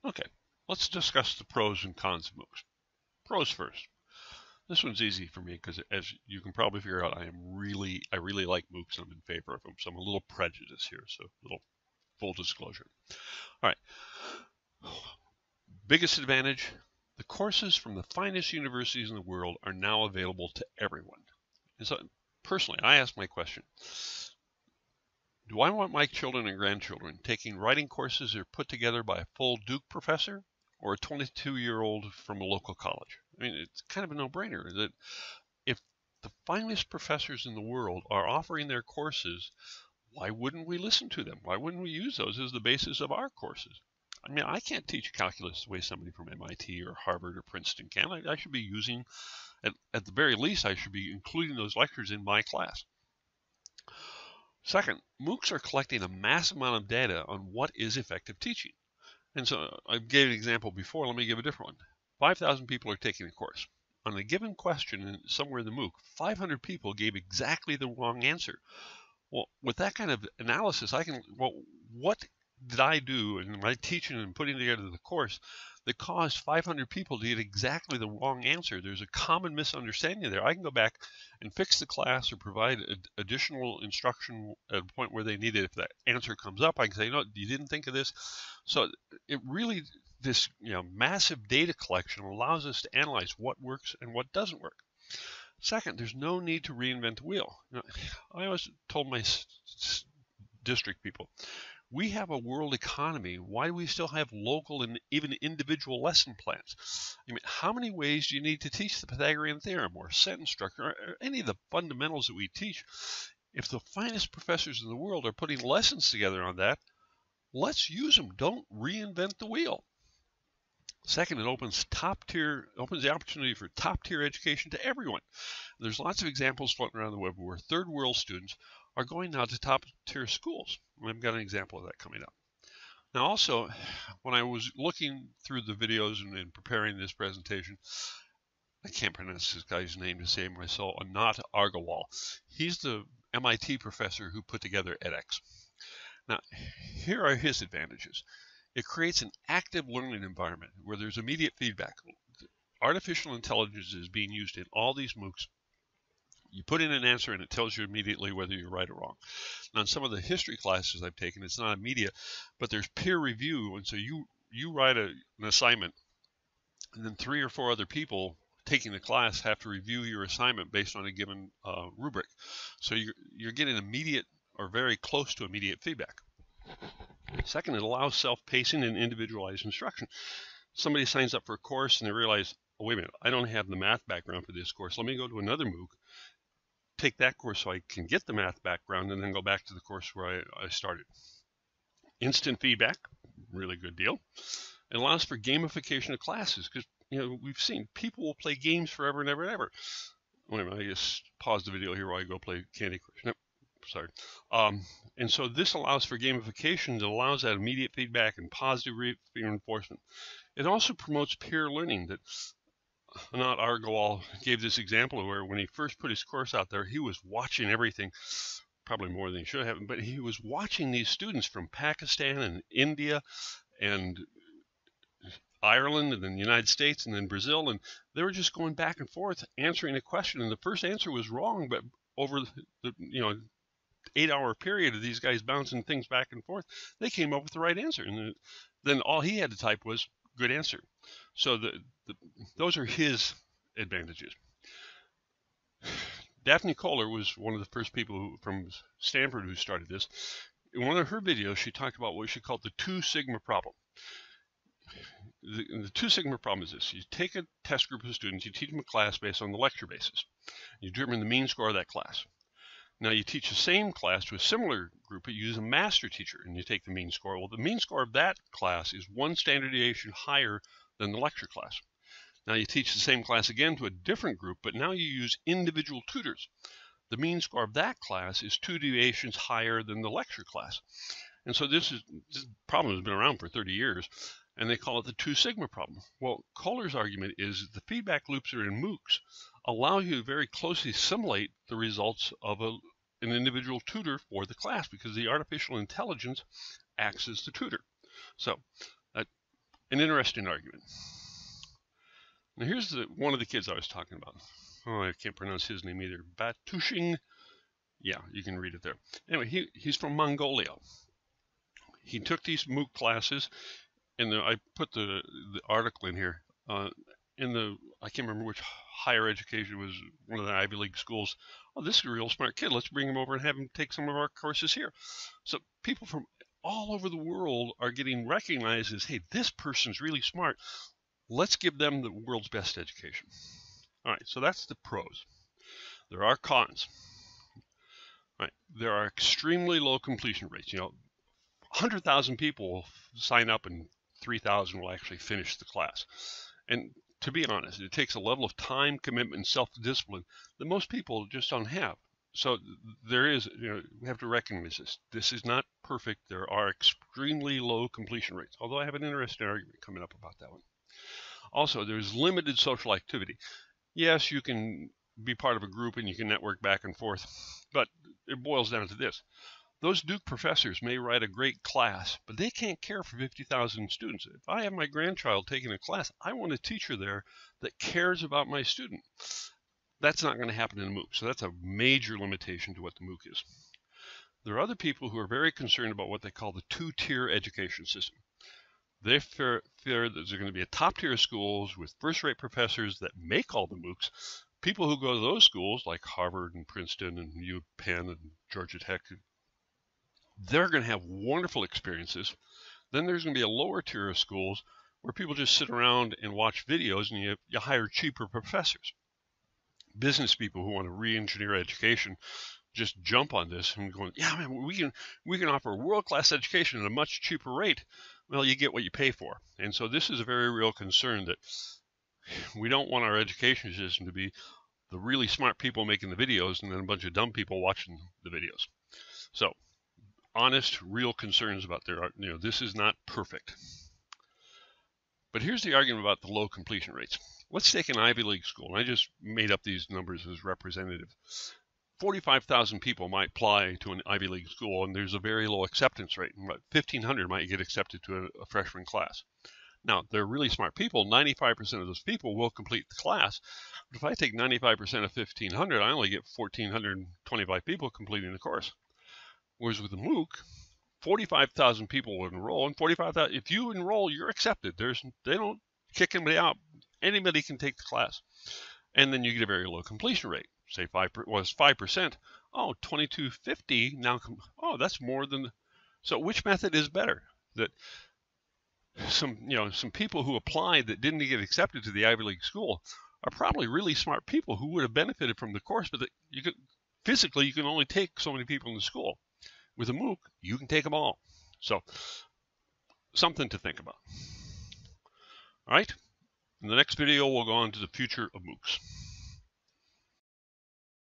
Okay, let's discuss the pros and cons of MOOCs. Pros first. This one's easy for me because, as you can probably figure out, I really like MOOCs. I'm in favor of them, so I'm a little prejudiced here. So, a little full disclosure. All right. Biggest advantage: the courses from the finest universities in the world are now available to everyone. And so, personally, I ask my question: do I want my children and grandchildren taking writing courses that are put together by a full Duke professor or a 22-year-old from a local college? I mean, it's kind of a no-brainer that if the finest professors in the world are offering their courses, why wouldn't we listen to them? Why wouldn't we use those as the basis of our courses? I mean, I can't teach calculus the way somebody from MIT or Harvard or Princeton can. I should be using, at the very least, I should be including those lectures in my class. Second, MOOCs are collecting a massive amount of data on what is effective teaching. And so I gave an example before. Let me give a different one. 5,000 people are taking a course. On a given question somewhere in the MOOC, 500 people gave exactly the wrong answer. Well, with that kind of analysis, what did I do in my teaching and putting together the course that caused 500 people to get exactly the wrong answer? There's a common misunderstanding there. I can go back and fix the class or provide additional instruction at a point where they need it. If that answer comes up, I can say, no, you didn't think of this. So it really, this massive data collection allows us to analyze what works and what doesn't work. Second, there's no need to reinvent the wheel. I always told my district people, we have a world economy. Why do we still have local and even individual lesson plans? I mean, how many ways do you need to teach the Pythagorean theorem or sentence structure or any of the fundamentals that we teach? If the finest professors in the world are putting lessons together on that, let's use them. Don't reinvent the wheel. Second, it opens the opportunity for top-tier education to everyone. There's lots of examples floating around the web where third world students are going now to top-tier schools. I've got an example of that coming up. Now, also, when I was looking through the videos and preparing this presentation, I can't pronounce this guy's name to save myself. Anat Agarwal. He's the MIT professor who put together edX. Now, here are his advantages. It creates an active learning environment where there's immediate feedback. Artificial intelligence is being used in all these MOOCs. You put in an answer and it tells you immediately whether you're right or wrong. Now, in some of the history classes I've taken, it's not immediate, but there's peer review. And so you write an assignment, and then 3 or 4 other people taking the class have to review your assignment based on a given rubric. So you're getting immediate or very close to immediate feedback. Second, it allows self-pacing and individualized instruction. Somebody signs up for a course and they realize, oh, wait a minute, I don't have the math background for this course. Let me go to another MOOC, take that course so I can get the math background, and then go back to the course where I started. Instant feedback, really good deal. It allows for gamification of classes because we've seen people will play games forever and ever and ever. Wait a minute, I just pause the video here while I go play Candy Crush. Nope, sorry. And so this allows for gamification that allows that immediate feedback and positive reinforcement. It also promotes peer learning. That Anat Agarwal gave this example where when he first put his course out there, he was watching everything, probably more than he should have, but he was watching these students from Pakistan and India and Ireland and then the United States and then Brazil, and they were just going back and forth answering a question, and the first answer was wrong, but over the 8-hour period of these guys bouncing things back and forth, they came up with the right answer, and then all he had to type was good answer. So those are his advantages. Daphne Kohler was one of the first people from Stanford who started this. In one of her videos, she talked about what she called the 2 sigma problem. The 2 sigma problem is this: you take a test group of students, you teach them a class based on the lecture basis. You determine the mean score of that class. Now you teach the same class to a similar group, but you use a master teacher, and you take the mean score. Well, the mean score of that class is 1 standard deviation higher than the lecture class. Now you teach the same class again to a different group, but now you use individual tutors. The mean score of that class is 2 deviations higher than the lecture class. And so this problem has been around for 30 years, and they call it the 2 sigma problem. Well, Kohler's argument is that the feedback loops that are in MOOCs allow you to very closely simulate the results of an individual tutor for the class because the artificial intelligence acts as the tutor. So an interesting argument. Now here's one of the kids I was talking about. Oh, I can't pronounce his name either. Batushing. Yeah, you can read it there. Anyway, he's from Mongolia. He took these MOOC classes, and I put the article in here. I can't remember which higher education was, one of the Ivy League schools. Oh, this is a real smart kid. Let's bring him over and have him take some of our courses here. So people from all over the world are getting recognized as, hey, this person's really smart. Let's give them the world's best education. All right, so that's the pros. There are cons. All right, there are extremely low completion rates. 100,000 people will sign up and 3,000 will actually finish the class. And to be honest, it takes a level of time, commitment, and self-discipline that most people just don't have. So there is, we have to recognize this. This is not perfect. There are extremely low completion rates, although I have an interesting argument coming up about that one. Also, there's limited social activity. Yes, you can be part of a group and you can network back and forth, but it boils down to this. Those Duke professors may write a great class, but they can't care for 50,000 students. If I have my grandchild taking a class, I want a teacher there that cares about my student. That's not going to happen in a MOOC, so that's a major limitation to what the MOOC is. There are other people who are very concerned about what they call the two-tier education system. They fear that there's going to be a top tier of schools with first-rate professors that make all the MOOCs. People who go to those schools, like Harvard and Princeton and UPenn and Georgia Tech, they're going to have wonderful experiences. Then there's going to be a lower tier of schools where people just sit around and watch videos, and you hire cheaper professors. Business people who want to re-engineer education just jump on this and going, yeah, man, we can offer world-class education at a much cheaper rate. Well, you get what you pay for. And so this is a very real concern, that we don't want our education system to be the really smart people making the videos and then a bunch of dumb people watching the videos. So honest, real concerns about this is not perfect. But here's the argument about the low completion rates. Let's take an Ivy League school. And I just made up these numbers as representative. 45,000 people might apply to an Ivy League school, and there's a very low acceptance rate. About 1,500 might get accepted to a freshman class. Now, they're really smart people. 95% of those people will complete the class. But if I take 95% of 1,500, I only get 1,425 people completing the course. Whereas with the MOOC, 45,000 people will enroll, and 45,000. If you enroll, you're accepted. They don't kick anybody out. Anybody can take the class, and then you get a very low completion rate. Say 5%. Oh, 2,250 now. Oh, that's more than. So which method is better? That some people who applied that didn't get accepted to the Ivy League school are probably really smart people who would have benefited from the course, but physically you can only take so many people in the school. With a MOOC, you can take them all. So something to think about. All right. In the next video, we'll go on to the future of MOOCs.